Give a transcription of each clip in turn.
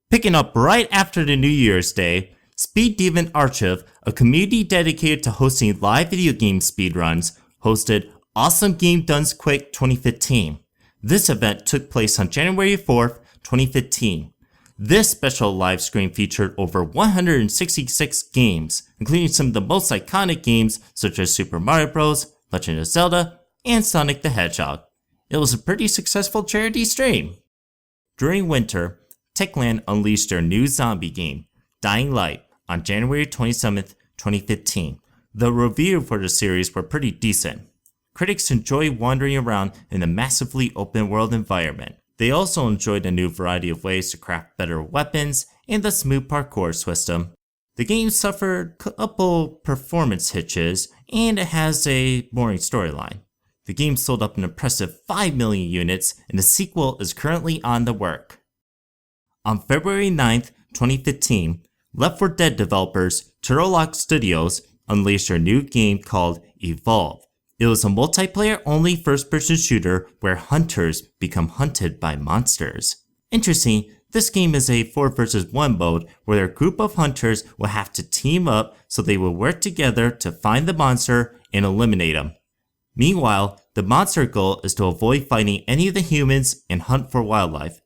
Picking up right after the New Year's Day, Speed Demon Archive, a community dedicated to hosting live video game speedruns, hosted Awesome Game Done's Quick 2015. This event took place on January 4th, 2015. This special live stream featured over 166 games, including some of the most iconic games such as Super Mario Bros., Legend of Zelda, and Sonic the Hedgehog. It was a pretty successful charity stream. During winter, Techland unleashed their new zombie game, Dying Light, on January 27th, 2015. The reviews for the series were pretty decent. Critics enjoyed wandering around in a massively open world environment. They also enjoyed a new variety of ways to craft better weapons and the smooth parkour system. The game suffered a couple performance hitches, and it has a boring storyline. The game sold up an impressive 5 million units, and the sequel is currently on the work. On February 9th, 2015, Left 4 Dead developers Turtle Studios unleashed their new game called Evolve. It was a multiplayer-only first-person shooter where hunters become hunted by monsters. Interesting, this game is a 4 vs 1 mode where a group of hunters will have to team up so they will work together to find the monster and eliminate them. Meanwhile, the monster goal is to avoid fighting any of the humans and hunt for wildlife.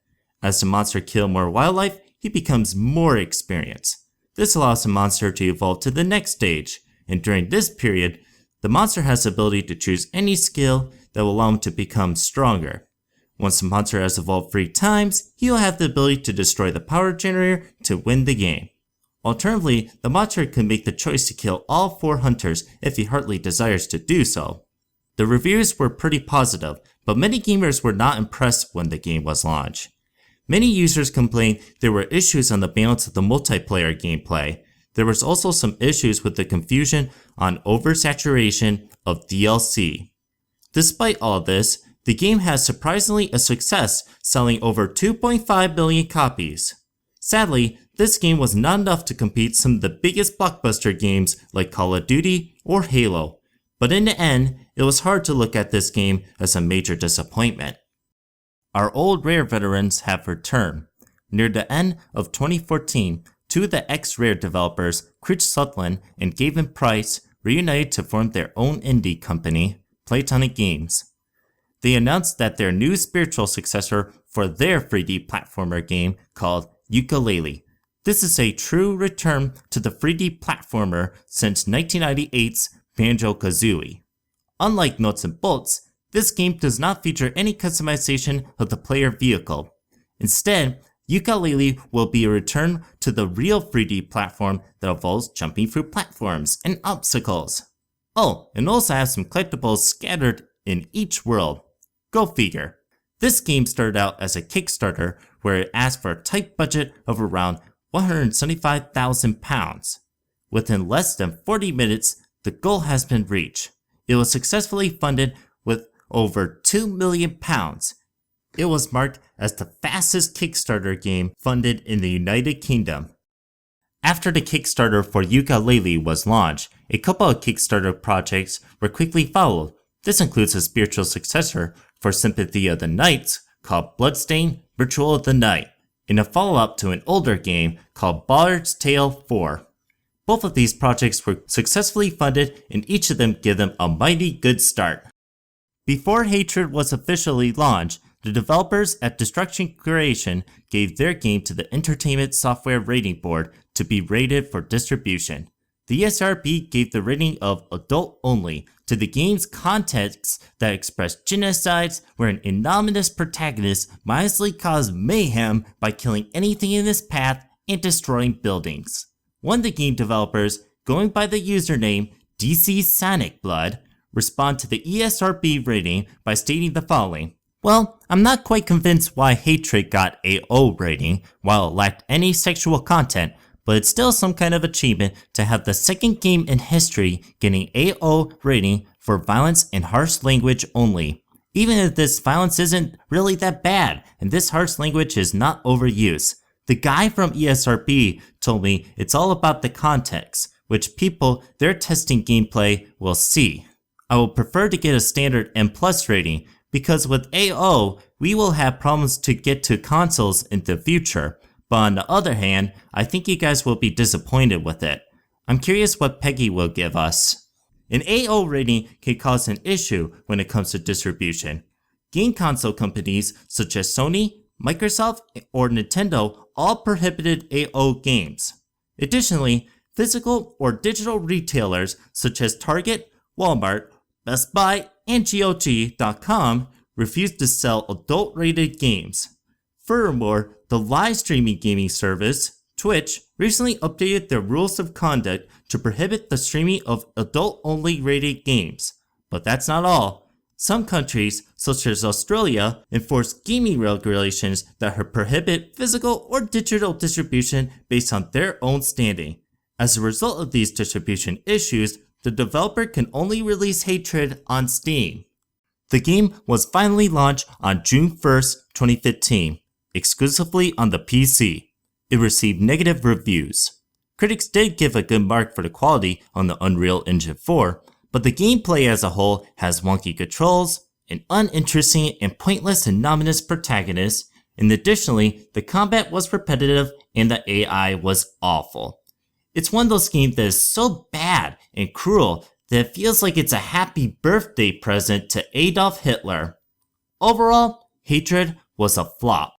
As the monster kills more wildlife, he becomes more experienced. This allows the monster to evolve to the next stage, and during this period, the monster has the ability to choose any skill that will allow him to become stronger. Once the monster has evolved 3 times, he will have the ability to destroy the power generator to win the game. Alternatively, the monster can make the choice to kill all 4 hunters if he heartily desires to do so. The reviews were pretty positive, but many gamers were not impressed when the game was launched. Many users complained there were issues on the balance of the multiplayer gameplay. There was also some issues with the confusion on oversaturation of DLC. Despite all this, the game has surprisingly a success, selling over 2.5 million copies. Sadly, this game was not enough to compete some of the biggest blockbuster games like Call of Duty or Halo, but in the end, it was hard to look at this game as a major disappointment. Our old Rare veterans have returned. Near the end of 2014, 2 of the ex-Rare developers, Chris Sutherland and Gavin Price, reunited to form their own indie company, Playtonic Games. They announced that their new spiritual successor for their 3D platformer game called Yooka-Laylee. This is a true return to the 3D platformer since 1998's Banjo-Kazooie. Unlike Nuts and Bolts, this game does not feature any customization of the player vehicle. Instead, Yooka-Laylee will be a return to the real 3D platform that involves jumping through platforms and obstacles. Oh, and also have some collectibles scattered in each world. Go figure. This game started out as a Kickstarter where it asked for a tight budget of around £175,000. Within less than 40 minutes, the goal has been reached. It was successfully funded with over £2 million. It was marked as the fastest Kickstarter game funded in the United Kingdom. After the Kickstarter for Yooka-Laylee was launched, a couple of Kickstarter projects were quickly followed. This includes a spiritual successor for Sympathy of the Night called Bloodstained Ritual of the Night, and a follow-up to an older game called Bard's Tale 4. Both of these projects were successfully funded, and each of them gave them a mighty good start. Before Hatred was officially launched, the developers at Destruction Creation gave their game to the Entertainment Software Rating Board to be rated for distribution. The ESRB gave the rating of adult only to the game's contexts that expressed genocides where an anonymous protagonist mindlessly caused mayhem by killing anything in his path and destroying buildings. One of the game developers, going by the username DC Sonic Blood, respond to the ESRB rating by stating the following: "Well, I'm not quite convinced why Hatred got a O rating while it lacked any sexual content, but it's still some kind of achievement to have the second game in history getting AO rating for violence and harsh language only. Even if this violence isn't really that bad, and this harsh language is not overused. The guy from ESRB told me it's all about the context, which people they're testing gameplay will see. I will prefer to get a standard N+ rating, because with AO, we will have problems to get to consoles in the future, But on the other hand, I think you guys will be disappointed with it. I'm curious what Peggy will give us. An AO rating can cause an issue when it comes to distribution. Game console companies such as Sony, Microsoft, or Nintendo all prohibited AO games. Additionally, physical or digital retailers such as Target, Walmart, Best Buy, and GOG.com refused to sell adult-rated games. Furthermore, the live streaming gaming service, Twitch, recently updated their rules of conduct to prohibit the streaming of adult-only rated games. But that's not all. Some countries, such as Australia, enforce gaming regulations that prohibit physical or digital distribution based on their own standing. As a result of these distribution issues, the developer can only release Hatred on Steam. The game was finally launched on June 1st, 2015, exclusively on the PC. It received negative reviews. Critics did give a good mark for the quality on the Unreal Engine 4, but the gameplay as a whole has wonky controls, an uninteresting and pointless and ominous protagonist, and additionally, the combat was repetitive and the AI was awful. It's one of those games that is so bad and cruel that it feels like it's a happy birthday present to Adolf Hitler. Overall, Hatred was a flop.